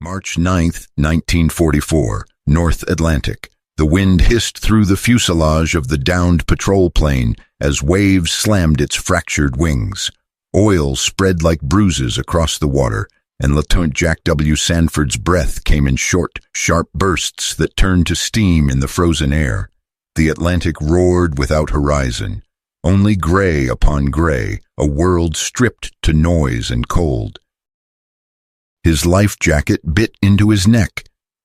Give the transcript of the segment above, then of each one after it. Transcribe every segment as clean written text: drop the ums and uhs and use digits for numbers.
March 9, 1944, North Atlantic. The wind hissed through the fuselage of the downed patrol plane as waves slammed its fractured wings. Oil spread like bruises across the water, and Lieutenant Jack W. Sanford's breath came in short, sharp bursts that turned to steam in the frozen air. The Atlantic roared without horizon, only gray upon gray, a world stripped to noise and cold. His life jacket bit into his neck.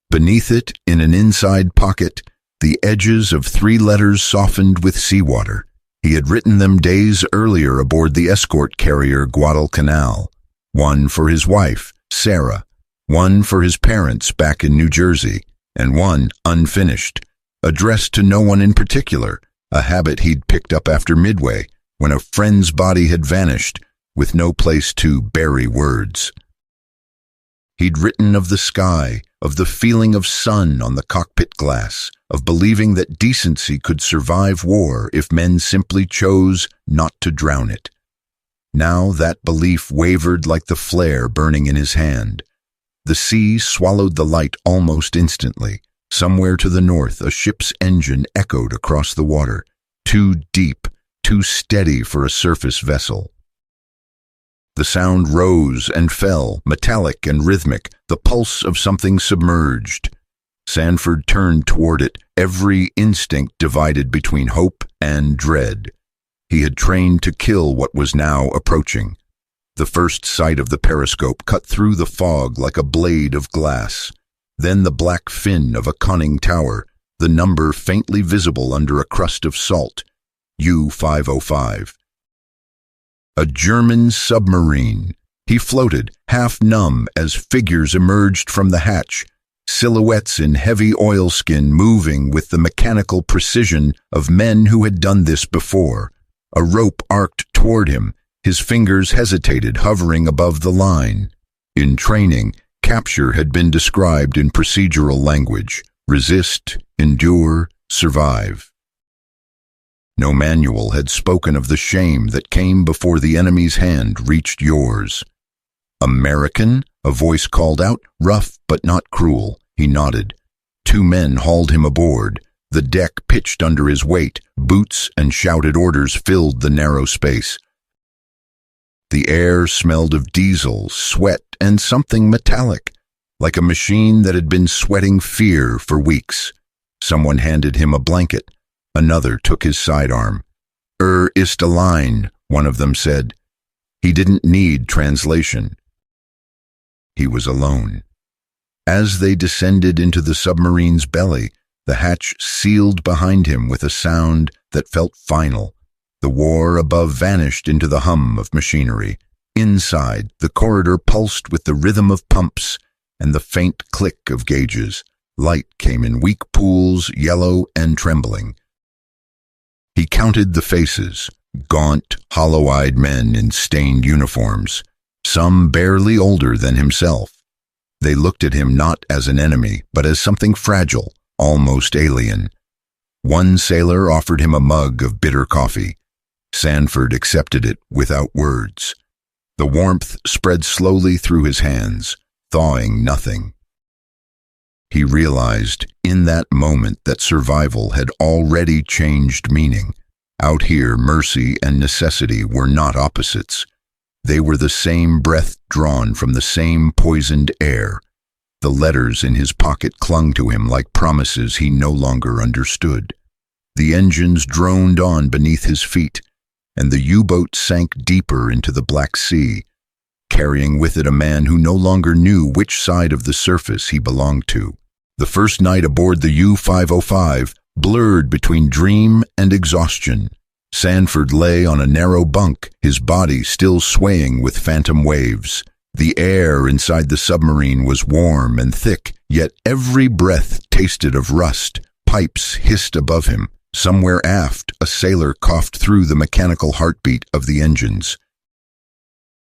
Beneath it, in an inside pocket, the edges of 3 letters softened with seawater. He had written them days earlier aboard the escort carrier Guadalcanal. One for his wife, Sarah, one for his parents back in New Jersey, and one unfinished, addressed to no one in particular, a habit he'd picked up after Midway, when a friend's body had vanished, with no place to bury words. He'd written of the sky, of the feeling of sun on the cockpit glass, of believing that decency could survive war if men simply chose not to drown it. Now that belief wavered like the flare burning in his hand. The sea swallowed the light almost instantly. Somewhere to the north, a ship's engine echoed across the water, too deep, too steady for a surface vessel. The sound rose and fell, metallic and rhythmic, the pulse of something submerged. Sanford turned toward it, every instinct divided between hope and dread. He had trained to kill what was now approaching. The first sight of the periscope cut through the fog like a blade of glass. Then the black fin of a conning tower, the number faintly visible under a crust of salt, U-505. A German submarine. He floated, half numb, as figures emerged from the hatch, silhouettes in heavy oilskin moving with the mechanical precision of men who had done this before. A rope arced toward him. His fingers hesitated, hovering above the line. In training, capture had been described in procedural language: resist, endure, survive. No manual had spoken of the shame that came before the enemy's hand reached yours. "American?" a voice called out, rough but not cruel. He nodded. 2 men hauled him aboard. The deck pitched under his weight. Boots and shouted orders filled the narrow space. The air smelled of diesel, sweat, and something metallic, like a machine that had been sweating fear for weeks. Someone handed him a blanket. Another took his sidearm. Ist allein," one of them said. He didn't need translation. He was alone. As they descended into the submarine's belly, the hatch sealed behind him with a sound that felt final. The war above vanished into the hum of machinery. Inside, the corridor pulsed with the rhythm of pumps and the faint click of gauges. Light came in weak pools, yellow and trembling. He counted the faces, gaunt, hollow-eyed men in stained uniforms, some barely older than himself. They looked at him not as an enemy, but as something fragile, almost alien. One sailor offered him a mug of bitter coffee. Sanford accepted it without words. The warmth spread slowly through his hands, thawing nothing. He realized in that moment that survival had already changed meaning. Out here, mercy and necessity were not opposites. They were the same breath drawn from the same poisoned air. The letters in his pocket clung to him like promises he no longer understood. The engines droned on beneath his feet, and the U-boat sank deeper into the Black Sea, carrying with it a man who no longer knew which side of the surface he belonged to. The first night aboard the U-505 blurred between dream and exhaustion. Sanford lay on a narrow bunk, his body still swaying with phantom waves. The air inside the submarine was warm and thick, yet every breath tasted of rust. Pipes hissed above him. Somewhere aft, a sailor coughed through the mechanical heartbeat of the engines.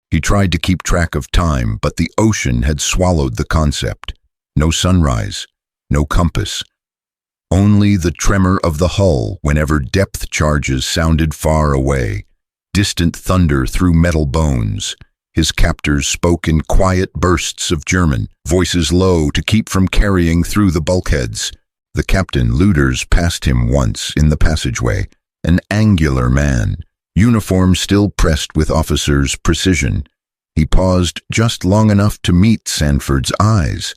He tried to keep track of time, but the ocean had swallowed the concept. No sunrise, no compass. Only the tremor of the hull whenever depth charges sounded far away, distant thunder through metal bones. His captors spoke in quiet bursts of German, voices low to keep from carrying through the bulkheads. The captain, Luders, passed him once in the passageway, an angular man, uniform still pressed with officer's precision. He paused just long enough to meet Sanford's eyes.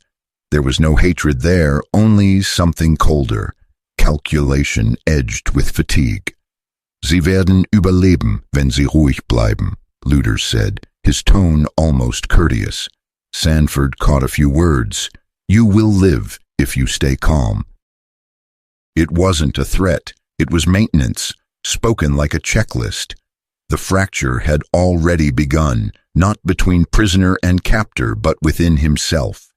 There was no hatred there, only something colder, calculation edged with fatigue. Sie werden überleben, wenn sie ruhig bleiben, Luders said, his tone almost courteous. Sanford caught a few words. You will live if you stay calm. It wasn't a threat, it was maintenance, spoken like a checklist. The fracture had already begun, not between prisoner and captor, but within himself.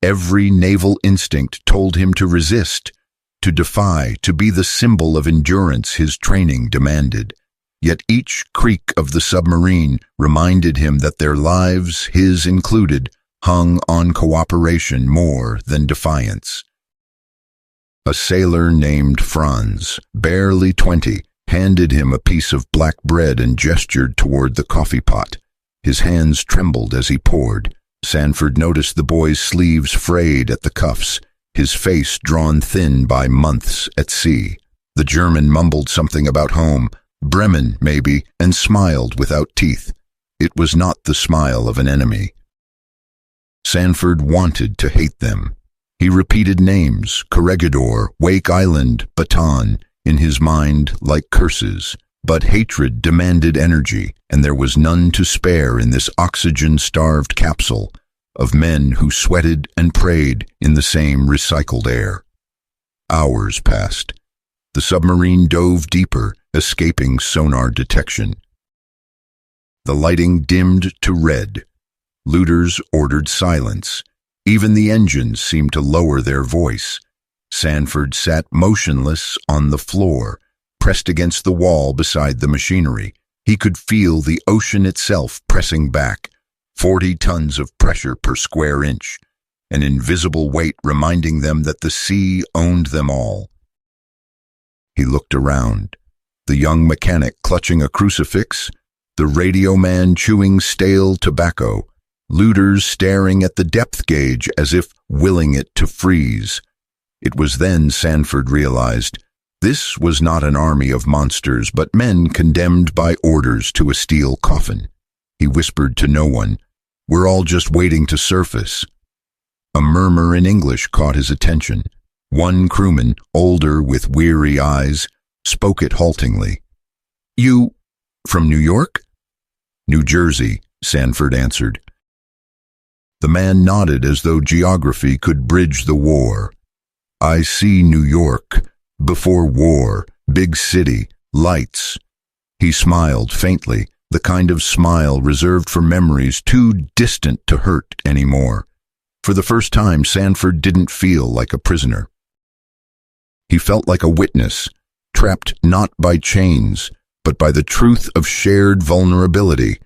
Every naval instinct told him to resist, to defy, to be the symbol of endurance his training demanded. Yet each creak of the submarine reminded him that their lives, his included, hung on cooperation more than defiance. A sailor named Franz, barely 20, handed him a piece of black bread and gestured toward the coffee pot. His hands trembled as he poured. Sanford noticed the boy's sleeves frayed at the cuffs, his face drawn thin by months at sea. The German mumbled something about home, Bremen, maybe, and smiled without teeth. It was not the smile of an enemy. Sanford wanted to hate them. He repeated names, Corregidor, Wake Island, Bataan, in his mind like curses. But hatred demanded energy, and there was none to spare in this oxygen-starved capsule of men who sweated and prayed in the same recycled air. Hours passed. The submarine dove deeper, escaping sonar detection. The lighting dimmed to red. Luders ordered silence. Even the engines seemed to lower their voice. Sanford sat motionless on the floor, pressed against the wall beside the machinery. He could feel the ocean itself pressing back, 40 tons of pressure per square inch, an invisible weight reminding them that the sea owned them all. He looked around, the young mechanic clutching a crucifix, the radio man chewing stale tobacco, Luders staring at the depth gauge as if willing it to freeze. It was then Sanford realized this was not an army of monsters, but men condemned by orders to a steel coffin. He whispered to no one, "We're all just waiting to surface." A murmur in English caught his attention. One crewman, older with weary eyes, spoke it haltingly. "You from New York?" "New Jersey," Sanford answered. The man nodded as though geography could bridge the war. "I see New York. Before war, big city, lights." He smiled faintly, the kind of smile reserved for memories too distant to hurt anymore. For the first time, Sanford didn't feel like a prisoner. He felt like a witness, trapped not by chains, but by the truth of shared vulnerability.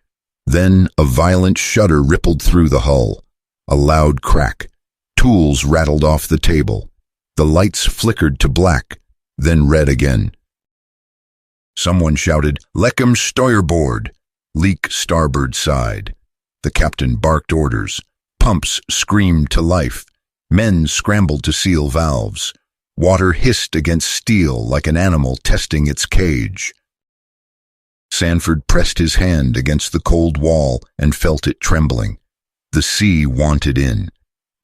Then a violent shudder rippled through the hull. A loud crack. Tools rattled off the table. The lights flickered to black, then red again. Someone shouted, "Lechem Steuerbord!" Leak starboard side. The captain barked orders. Pumps screamed to life. Men scrambled to seal valves. Water hissed against steel like an animal testing its cage. Sanford pressed his hand against the cold wall and felt it trembling. The sea wanted in.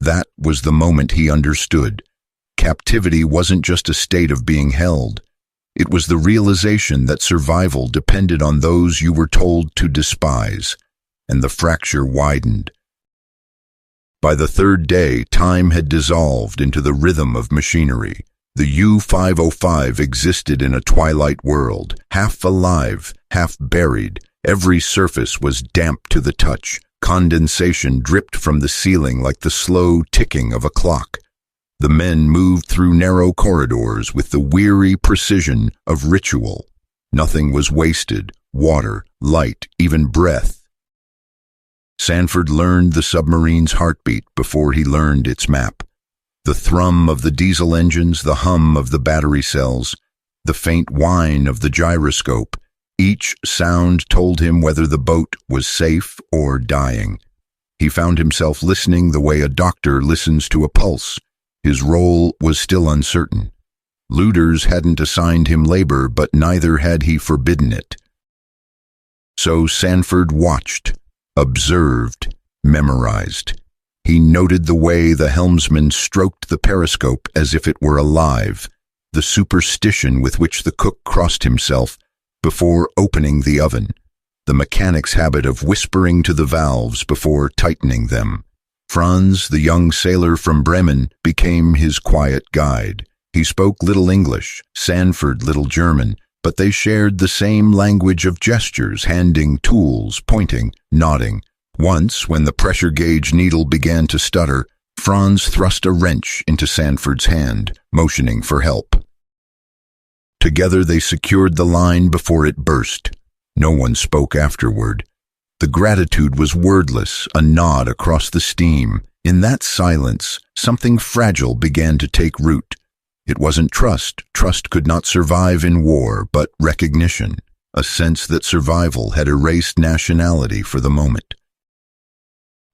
That was the moment he understood. Captivity wasn't just a state of being held. It was the realization that survival depended on those you were told to despise, and the fracture widened. By the third day, time had dissolved into the rhythm of machinery. The U-505 existed in a twilight world, half alive, half buried. Every surface was damp to the touch. Condensation dripped from the ceiling like the slow ticking of a clock. The men moved through narrow corridors with the weary precision of ritual. Nothing was wasted, water, light, even breath. Sanford learned the submarine's heartbeat before he learned its map. The thrum of the diesel engines, the hum of the battery cells, the faint whine of the gyroscope. Each sound told him whether the boat was safe or dying. He found himself listening the way a doctor listens to a pulse. His role was still uncertain. Looters hadn't assigned him labor, but neither had he forbidden it. So Sanford watched, observed, memorized. He noted the way the helmsman stroked the periscope as if it were alive, the superstition with which the cook crossed himself before opening the oven, the mechanic's habit of whispering to the valves before tightening them. Franz, the young sailor from Bremen, became his quiet guide. He spoke little English, Sanford little German, but they shared the same language of gestures, handing tools, pointing, nodding. Once, when the pressure gauge needle began to stutter, Franz thrust a wrench into Sanford's hand, motioning for help. Together they secured the line before it burst. No one spoke afterward. The gratitude was wordless, a nod across the steam. In that silence, something fragile began to take root. It wasn't trust. Trust could not survive in war, but recognition, a sense that survival had erased nationality for the moment.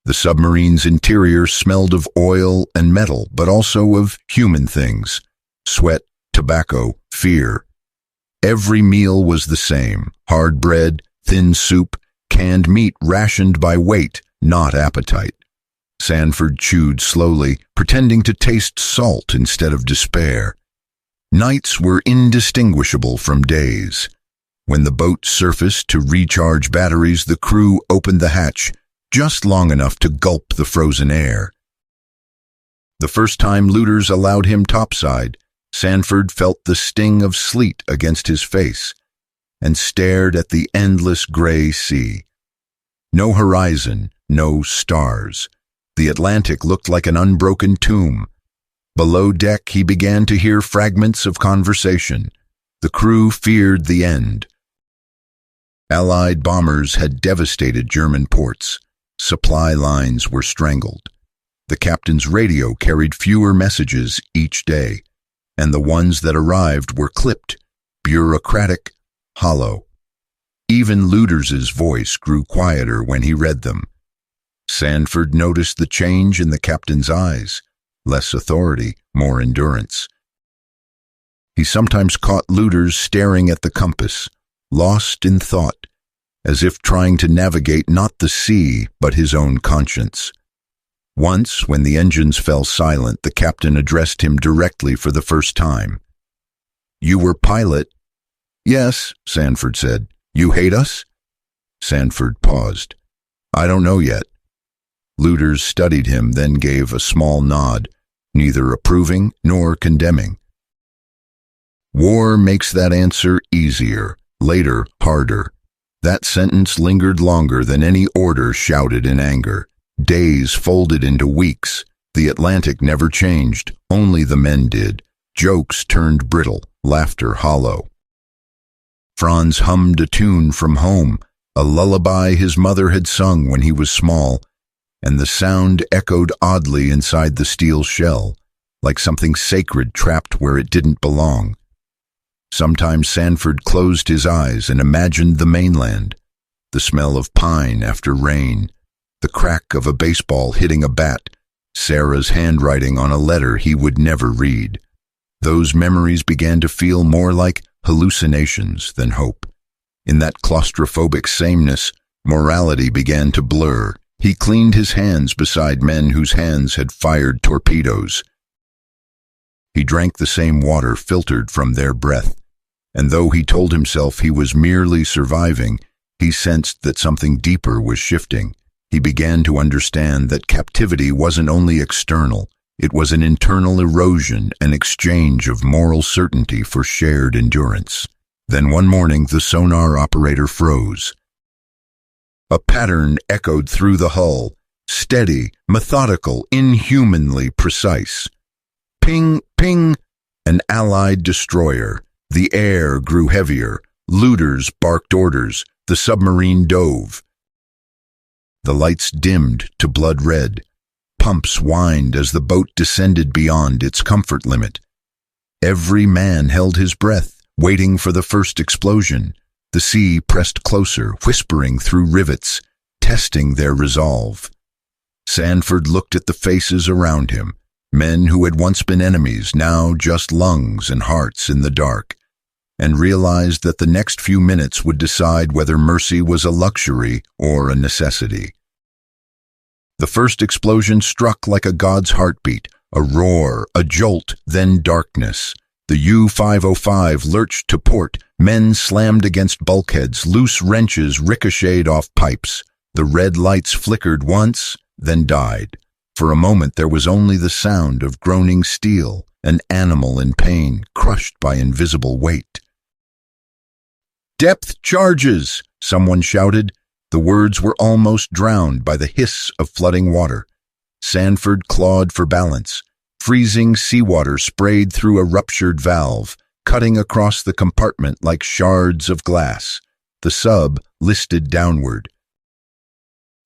The submarine's interior smelled of oil and metal, but also of human things: sweat, tobacco, fear. Every meal was the same: hard bread, thin soup, canned meat rationed by weight, not appetite. Sanford chewed slowly, pretending to taste salt instead of despair. Nights were indistinguishable from days. When the boat surfaced to recharge batteries, the crew opened the hatch, just long enough to gulp the frozen air. The first time looters allowed him topside, Sanford felt the sting of sleet against his face and stared at the endless gray sea. No horizon, no stars. The Atlantic looked like an unbroken tomb. Below deck, he began to hear fragments of conversation. The crew feared the end. Allied bombers had devastated German ports. Supply lines were strangled. The captain's radio carried fewer messages each day, and the ones that arrived were clipped, bureaucratic, hollow. Even Luders's voice grew quieter when he read them. Sanford noticed the change in the captain's eyes: less authority, more endurance. He sometimes caught Luders staring at the compass, lost in thought, as if trying to navigate not the sea, but his own conscience. Once, when the engines fell silent, the captain addressed him directly for the first time. "You were pilot?" "Yes," Sanford said. "You hate us?" Sanford paused. "I don't know yet." Luders studied him, then gave a small nod, neither approving nor condemning. War makes that answer easier, later harder. That sentence lingered longer than any order shouted in anger. Days folded into weeks. The Atlantic never changed, only the men did. Jokes turned brittle, laughter hollow. Franz hummed a tune from home, a lullaby his mother had sung when he was small, and the sound echoed oddly inside the steel shell, like something sacred trapped where it didn't belong. Sometimes Sanford closed his eyes and imagined the mainland, the smell of pine after rain, the crack of a baseball hitting a bat, Sarah's handwriting on a letter he would never read. Those memories began to feel more like hallucinations than hope. In that claustrophobic sameness, morality began to blur. He cleaned his hands beside men whose hands had fired torpedoes. He drank the same water filtered from their breath, and though he told himself he was merely surviving, he sensed that something deeper was shifting. He began to understand that captivity wasn't only external, it was an internal erosion, an exchange of moral certainty for shared endurance. Then one morning the sonar operator froze. A pattern echoed through the hull, steady, methodical, inhumanly precise. Ping, ping, an Allied destroyer. The air grew heavier. Looters barked orders. The submarine dove. The lights dimmed to blood red. Pumps whined as the boat descended beyond its comfort limit. Every man held his breath, waiting for the first explosion. The sea pressed closer, whispering through rivets, testing their resolve. Sanford looked at the faces around him, men who had once been enemies, now just lungs and hearts in the dark, and realized that the next few minutes would decide whether mercy was a luxury or a necessity. The first explosion struck like a god's heartbeat, a roar, a jolt, then darkness. The U-505 lurched to port, men slammed against bulkheads, loose wrenches ricocheted off pipes. The red lights flickered once, then died. For a moment there was only the sound of groaning steel, an animal in pain, crushed by invisible weight. "Depth charges!" someone shouted. The words were almost drowned by the hiss of flooding water. Sanford clawed for balance. Freezing seawater sprayed through a ruptured valve, cutting across the compartment like shards of glass. The sub listed downward.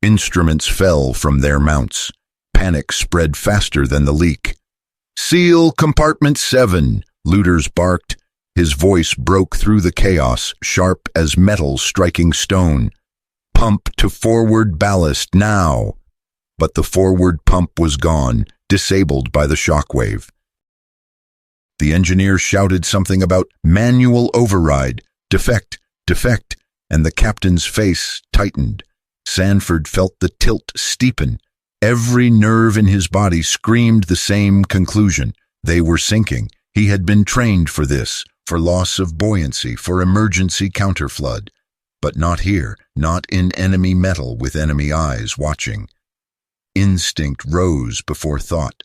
Instruments fell from their mounts. Panic spread faster than the leak. "Seal compartment 7, Looters barked. His voice broke through the chaos, sharp as metal striking stone. "Pump to forward ballast, now!" But the forward pump was gone, disabled by the shockwave. The engineer shouted something about manual override, defect, and the captain's face tightened. Sanford felt the tilt steepen. Every nerve in his body screamed the same conclusion. They were sinking. He had been trained for this, for loss of buoyancy, for emergency counterflood. But not here, not in enemy metal with enemy eyes watching. Instinct rose before thought.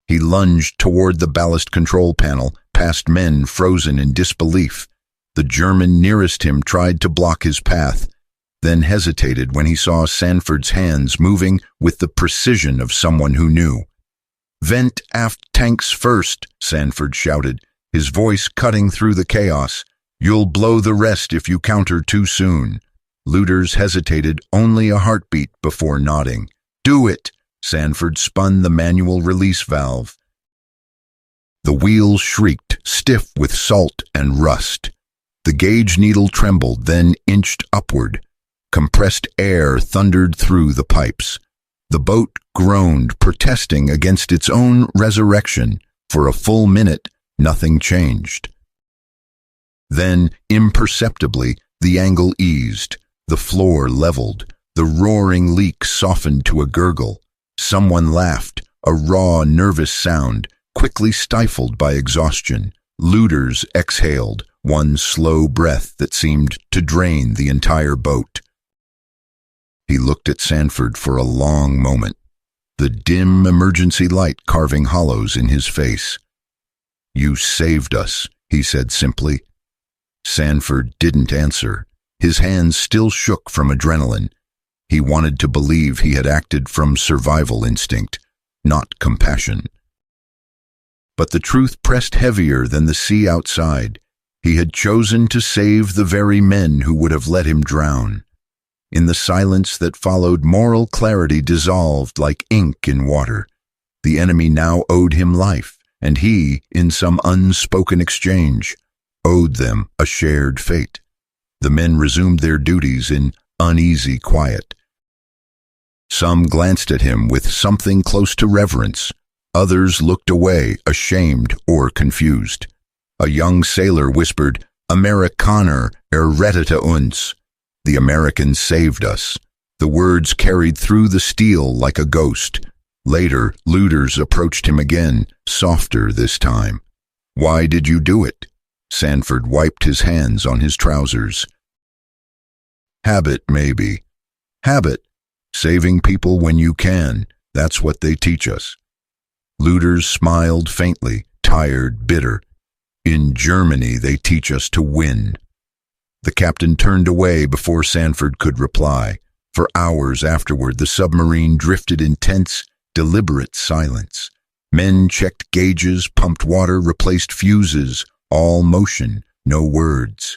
He lunged toward the ballast control panel, past men frozen in disbelief. The German nearest him tried to block his path, then hesitated when he saw Sanford's hands moving with the precision of someone who knew. "Vent aft tanks first," Sanford shouted, his voice cutting through the chaos. "You'll blow the rest if you counter too soon." Looters hesitated only a heartbeat before nodding. "Do it!" Sanford spun the manual release valve. The wheel shrieked, stiff with salt and rust. The gauge needle trembled, then inched upward. Compressed air thundered through the pipes. The boat groaned, protesting against its own resurrection. For a full minute, nothing changed. Then, imperceptibly, the angle eased. The floor leveled. The roaring leak softened to a gurgle. Someone laughed, a raw, nervous sound, quickly stifled by exhaustion. Looters exhaled, one slow breath that seemed to drain the entire boat. He looked at Sanford for a long moment, the dim emergency light carving hollows in his face. "You saved us," he said simply. Sanford didn't answer. His hands still shook from adrenaline. He wanted to believe he had acted from survival instinct, not compassion. But the truth pressed heavier than the sea outside. He had chosen to save the very men who would have let him drown. In the silence that followed, moral clarity dissolved like ink in water. The enemy now owed him life, and he, in some unspoken exchange, owed them a shared fate. The men resumed their duties in uneasy quiet. Some glanced at him with something close to reverence. Others looked away, ashamed or confused. A young sailor whispered, "Amerikaner errettete uns." The Americans saved us. The words carried through the steel like a ghost. Later, Looters approached him again, softer this time. "Why did you do it?" Sanford wiped his hands on his trousers. "Habit, maybe. Habit. Saving people when you can. That's what they teach us." Looters smiled faintly, tired, bitter. "In Germany, they teach us to win." The captain turned away before Sanford could reply. For hours afterward, the submarine drifted in tense, deliberate silence. Men checked gauges, pumped water, replaced fuses, all motion, no words.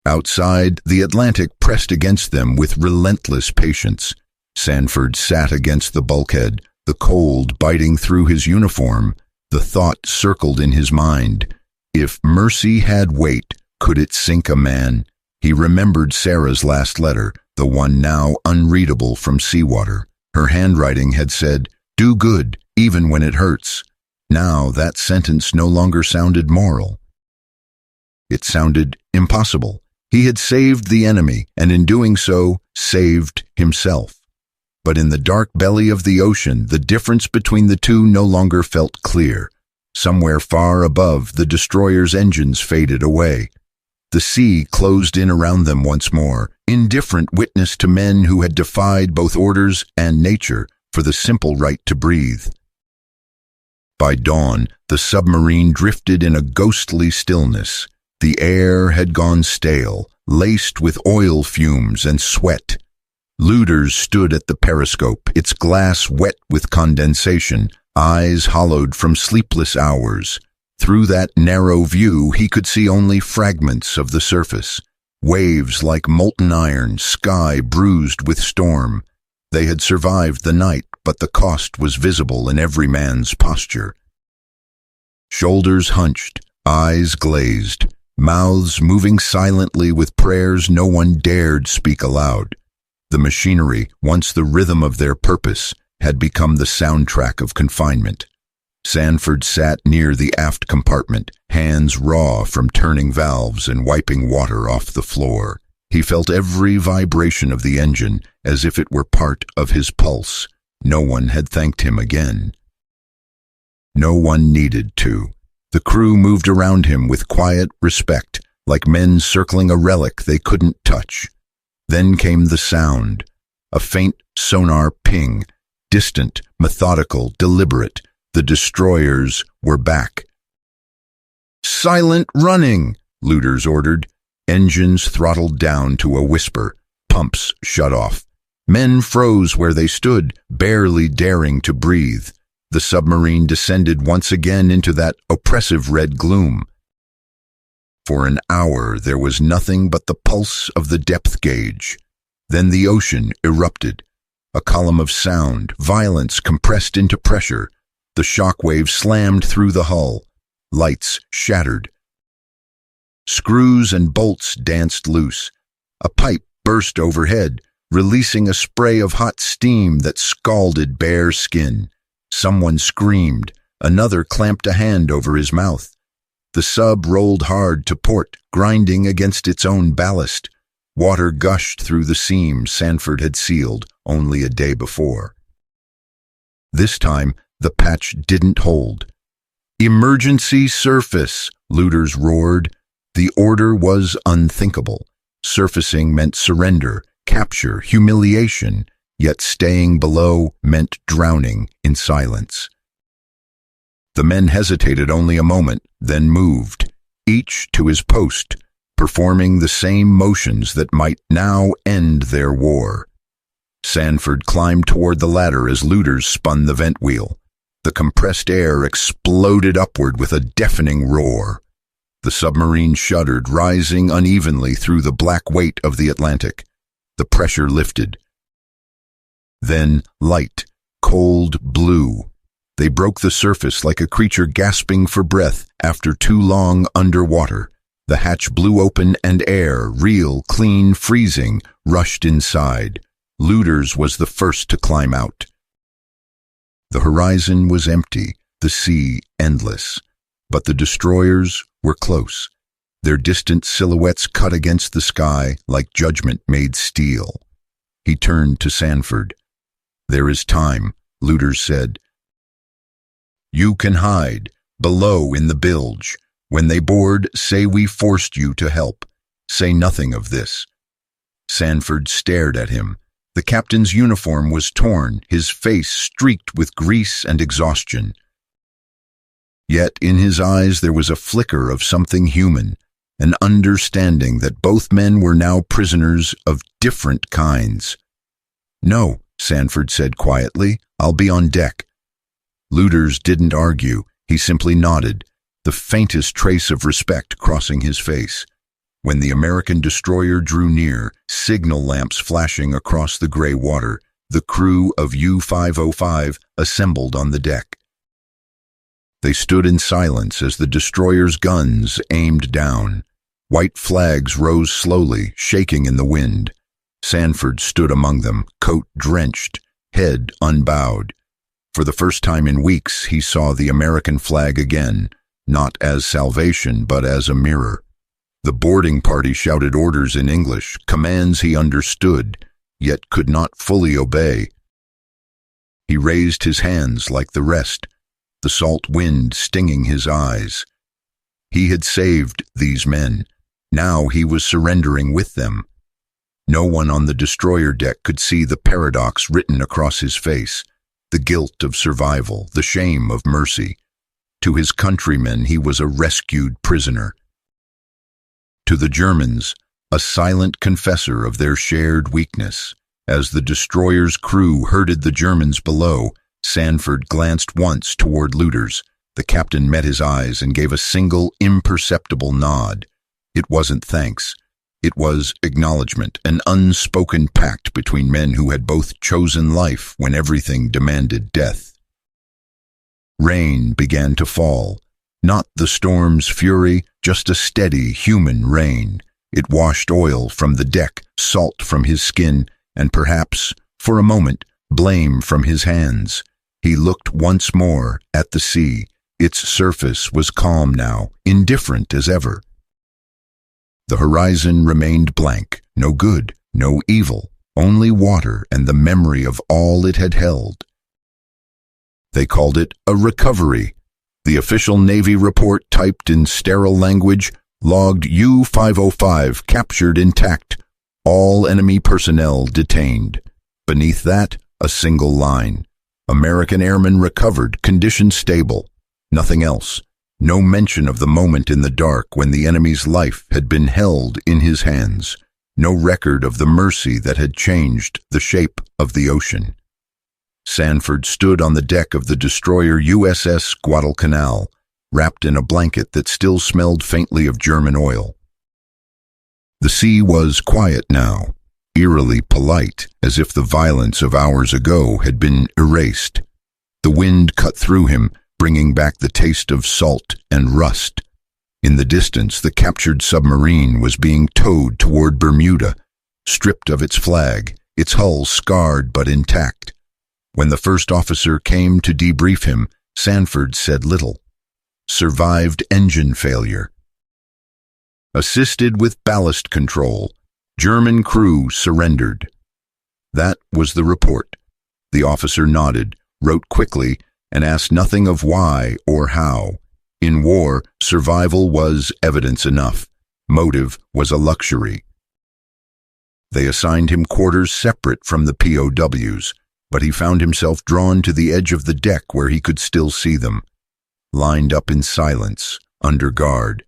Outside, the Atlantic pressed against them with relentless patience. Sanford sat against the bulkhead, the cold biting through his uniform. The thought circled in his mind. If mercy had weight, Could it sink a man? He remembered Sarah's last letter, the one now unreadable from seawater. Her handwriting had said, "Do good, even when it hurts." Now that sentence no longer sounded moral. It sounded impossible. He had saved the enemy, and in doing so, saved himself. But in the dark belly of the ocean, the difference between the two no longer felt clear. Somewhere far above, the destroyer's engines faded away. The sea closed in around them once more, indifferent witness to men who had defied both orders and nature for the simple right to breathe. By dawn, the submarine drifted in a ghostly stillness. The air had gone stale, laced with oil fumes and sweat. Looters stood at the periscope, its glass wet with condensation, eyes hollowed from sleepless hours. Through that narrow view, he could see only fragments of the surface. Waves like molten iron, sky bruised with storm. They had survived the night, but the cost was visible in every man's posture. Shoulders hunched, eyes glazed, mouths moving silently with prayers no one dared speak aloud. The machinery, once the rhythm of their purpose, had become the soundtrack of confinement. Sanford sat near the aft compartment, hands raw from turning valves and wiping water off the floor. He felt every vibration of the engine as if it were part of his pulse. No one had thanked him again. No one needed to. The crew moved around him with quiet respect, like men circling a relic they couldn't touch. Then came the sound, a faint sonar ping, distant, methodical, deliberate. The destroyers were back. "Silent running," Looters ordered. Engines throttled down to a whisper. Pumps shut off. Men froze where they stood, barely daring to breathe. The submarine descended once again into that oppressive red gloom. For an hour there was nothing but the pulse of the depth gauge. Then the ocean erupted. A column of sound, violence compressed into pressure. The shock wave slammed through the hull. Lights shattered. Screws and bolts danced loose. A pipe burst overhead, releasing a spray of hot steam that scalded bare skin. Someone screamed. Another clamped a hand over his mouth. The sub rolled hard to port, grinding against its own ballast. Water gushed through the seams Sanford had sealed only a day before. This time, the patch didn't hold. "Emergency surface," Looters roared. The order was unthinkable. Surfacing meant surrender, capture, humiliation, yet staying below meant drowning in silence. The men hesitated only a moment, then moved, each to his post, performing the same motions that might now end their war. Sanford climbed toward the ladder as Looters spun the vent wheel. The compressed air exploded upward with a deafening roar. The submarine shuddered, rising unevenly through the black weight of the Atlantic. The pressure lifted. Then light, cold blue. They broke the surface like a creature gasping for breath after too long underwater. The hatch blew open and air, real, clean, freezing, rushed inside. Looters was the first to climb out. The horizon was empty, the sea endless. But the destroyers were close. Their distant silhouettes cut against the sky like judgment made steel. He turned to Sanford. "There is time," Looters said. "You can hide, below in the bilge. When they board, say we forced you to help. Say nothing of this." Sanford stared at him. The captain's uniform was torn, his face streaked with grease and exhaustion. Yet in his eyes there was a flicker of something human, an understanding that both men were now prisoners of different kinds. "No," Sanford said quietly, "I'll be on deck." Looters didn't argue, he simply nodded, the faintest trace of respect crossing his face. When the American destroyer drew near, signal lamps flashing across the gray water, the crew of U-505 assembled on the deck. They stood in silence as the destroyer's guns aimed down. White flags rose slowly, shaking in the wind. Sanford stood among them, coat drenched, head unbowed. For the first time in weeks, he saw the American flag again, not as salvation, but as a mirror. The boarding party shouted orders in English, commands he understood, yet could not fully obey. He raised his hands like the rest, the salt wind stinging his eyes. He had saved these men. Now he was surrendering with them. No one on the destroyer deck could see the paradox written across his face, the guilt of survival, the shame of mercy. To his countrymen, he was a rescued prisoner. To the Germans, a silent confessor of their shared weakness. As the destroyer's crew herded the Germans below, Sanford glanced once toward looters. The captain met his eyes and gave a single, imperceptible nod. It wasn't thanks. It was acknowledgement, an unspoken pact between men who had both chosen life when everything demanded death. Rain began to fall. Not the storm's fury, just a steady human rain. It washed oil from the deck, salt from his skin, and perhaps, for a moment, blame from his hands. He looked once more at the sea. Its surface was calm now, indifferent as ever. The horizon remained blank, no good, no evil, only water and the memory of all it had held. They called it a recovery. The official Navy report, typed in sterile language, logged U-505 captured intact, all enemy personnel detained. Beneath that, a single line. American airmen recovered, condition stable. Nothing else. No mention of the moment in the dark when the enemy's life had been held in his hands. No record of the mercy that had changed the shape of the ocean. Sanford stood on the deck of the destroyer USS Guadalcanal, wrapped in a blanket that still smelled faintly of German oil. The sea was quiet now, eerily polite, as if the violence of hours ago had been erased. The wind cut through him, bringing back the taste of salt and rust. In the distance, the captured submarine was being towed toward Bermuda, stripped of its flag, its hull scarred but intact. When the first officer came to debrief him, Sanford said little. Survived engine failure. Assisted with ballast control, German crew surrendered. That was the report. The officer nodded, wrote quickly, and asked nothing of why or how. In war, survival was evidence enough. Motive was a luxury. They assigned him quarters separate from the POWs, but he found himself drawn to the edge of the deck where he could still see them, lined up in silence, under guard.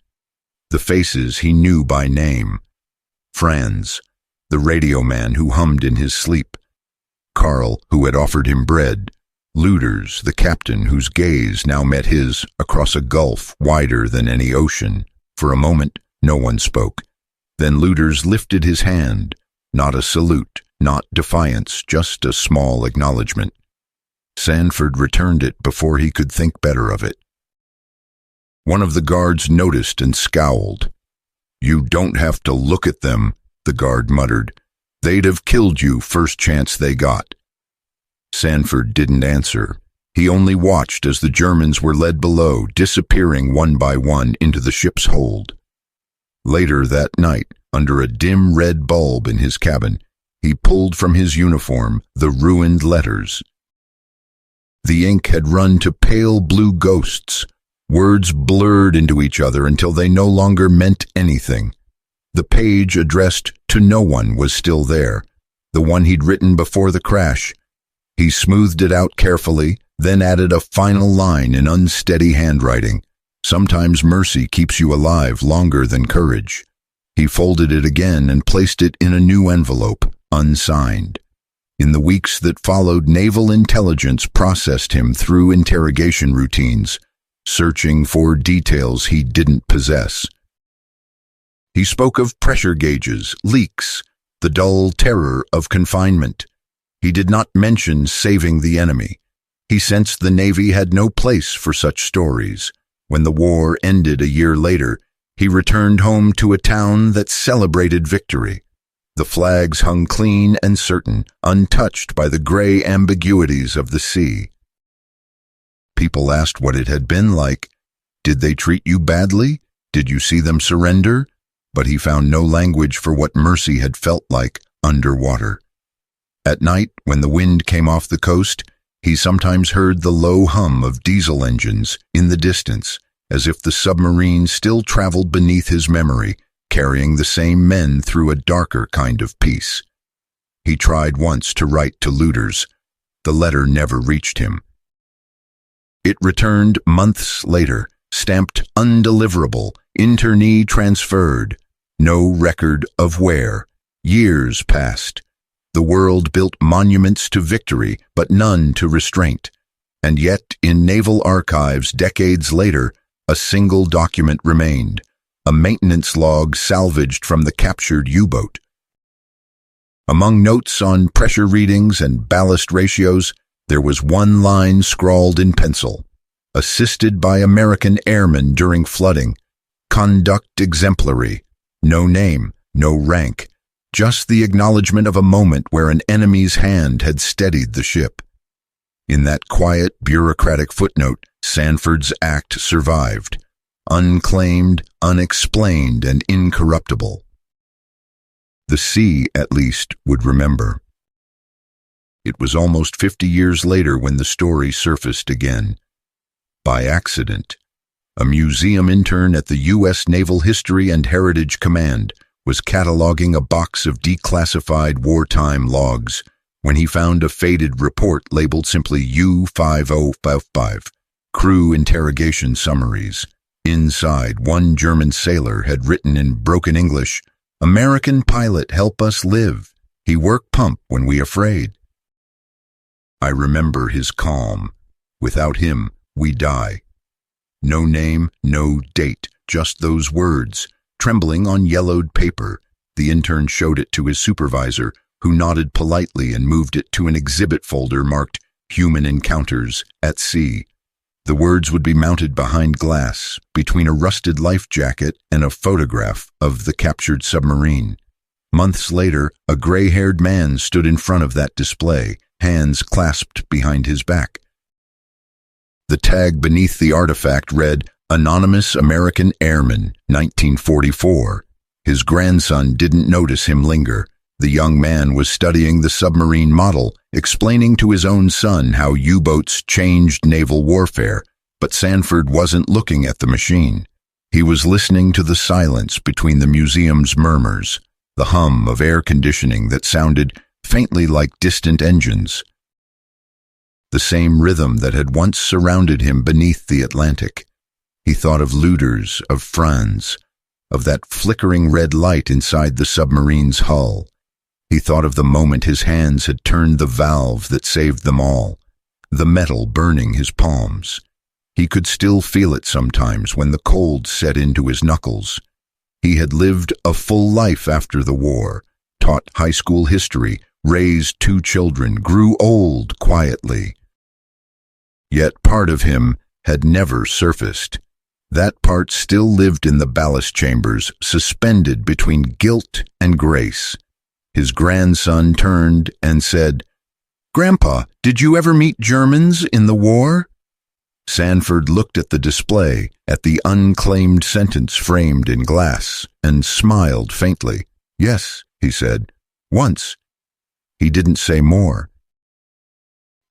The faces he knew by name. Franz, the radio man who hummed in his sleep. Carl, who had offered him bread. Looters, the captain whose gaze now met his across a gulf wider than any ocean. For a moment, no one spoke. Then Looters lifted his hand, not a salute, not defiance, just a small acknowledgement. Sanford returned it before he could think better of it. One of the guards noticed and scowled. "You don't have to look at them," the guard muttered. "They'd have killed you first chance they got." Sanford didn't answer. He only watched as the Germans were led below, disappearing one by one into the ship's hold. Later that night, under a dim red bulb in his cabin, he pulled from his uniform the ruined letters. The ink had run to pale blue ghosts. Words blurred into each other until they no longer meant anything. The page addressed to no one was still there, the one he'd written before the crash. He smoothed it out carefully, then added a final line in unsteady handwriting. Sometimes mercy keeps you alive longer than courage. He folded it again and placed it in a new envelope, unsigned. In the weeks that followed, Naval intelligence processed him through interrogation routines, searching for details he didn't possess. He spoke of pressure gauges, leaks, the dull terror of confinement. He did not mention saving the enemy. He sensed the Navy had no place for such stories. When the war ended a year later, he returned home to a town that celebrated victory. The flags hung clean and certain, untouched by the gray ambiguities of the sea. People asked what it had been like. Did they treat you badly? Did you see them surrender? But he found no language for what mercy had felt like underwater. At night, when the wind came off the coast, he sometimes heard the low hum of diesel engines in the distance, as if the submarine still traveled beneath his memory, carrying the same men through a darker kind of peace. He tried once to write to looters. The letter never reached him. It returned months later, stamped undeliverable, internee transferred. No record of where. Years passed. The world built monuments to victory, but none to restraint. And yet, in naval archives decades later, a single document remained, a maintenance log salvaged from the captured U-boat. Among notes on pressure readings and ballast ratios, there was one line scrawled in pencil: assisted by American airmen during flooding. Conduct exemplary. No name, no rank. Just the acknowledgement of a moment where an enemy's hand had steadied the ship. In that quiet, bureaucratic footnote, Sanford's act survived. Unclaimed, unexplained, and incorruptible. The sea, at least, would remember. It was almost 50 years later when the story surfaced again. By accident, a museum intern at the U.S. Naval History and Heritage Command was cataloging a box of declassified wartime logs when he found a faded report labeled simply U-5055, Crew Interrogation Summaries. Inside, one German sailor had written in broken English, "American pilot help us live. He work pump when we afraid." I remember his calm. Without him, we die. No name, no date, just those words, trembling on yellowed paper. The intern showed it to his supervisor, who nodded politely and moved it to an exhibit folder marked Human Encounters at Sea. The words would be mounted behind glass, between a rusted life jacket and a photograph of the captured submarine. Months later, a gray-haired man stood in front of that display, hands clasped behind his back. The tag beneath the artifact read, "Anonymous American Airman, 1944. His grandson didn't notice him linger. The young man was studying the submarine model, explaining to his own son how U-boats changed naval warfare, but Sanford wasn't looking at the machine. He was listening to the silence between the museum's murmurs, the hum of air conditioning that sounded faintly like distant engines. The same rhythm that had once surrounded him beneath the Atlantic. He thought of looters, of Franz, of that flickering red light inside the submarine's hull. He thought of the moment his hands had turned the valve that saved them all, the metal burning his palms. He could still feel it sometimes when the cold set into his knuckles. He had lived a full life after the war, taught high school history, raised 2 children, grew old quietly. Yet part of him had never surfaced. That part still lived in the ballast chambers, suspended between guilt and grace. His grandson turned and said, "Grandpa, did you ever meet Germans in the war?" Sanford looked at the display, at the unclaimed sentence framed in glass, and smiled faintly. "Yes," he said, "once." He didn't say more.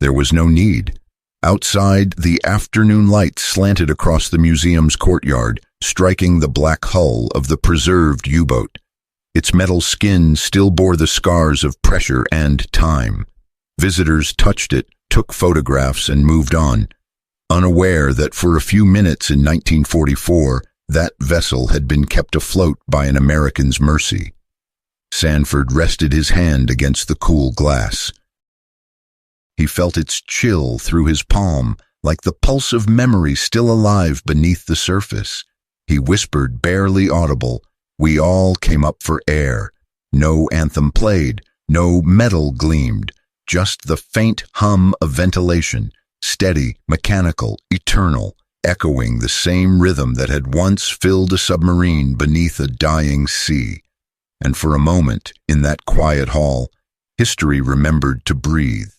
There was no need. Outside, the afternoon light slanted across the museum's courtyard, striking the black hull of the preserved U-boat. Its metal skin still bore the scars of pressure and time. Visitors touched it, took photographs, and moved on, unaware that for a few minutes in 1944, that vessel had been kept afloat by an American's mercy. Sanford rested his hand against the cool glass. He felt its chill through his palm, like the pulse of memory still alive beneath the surface. He whispered, barely audible, "We all came up for air." No anthem played, no metal gleamed, just the faint hum of ventilation, steady, mechanical, eternal. echoing the same rhythm that had once filled a submarine beneath a dying sea. And for a moment, in that quiet hall, history remembered to breathe.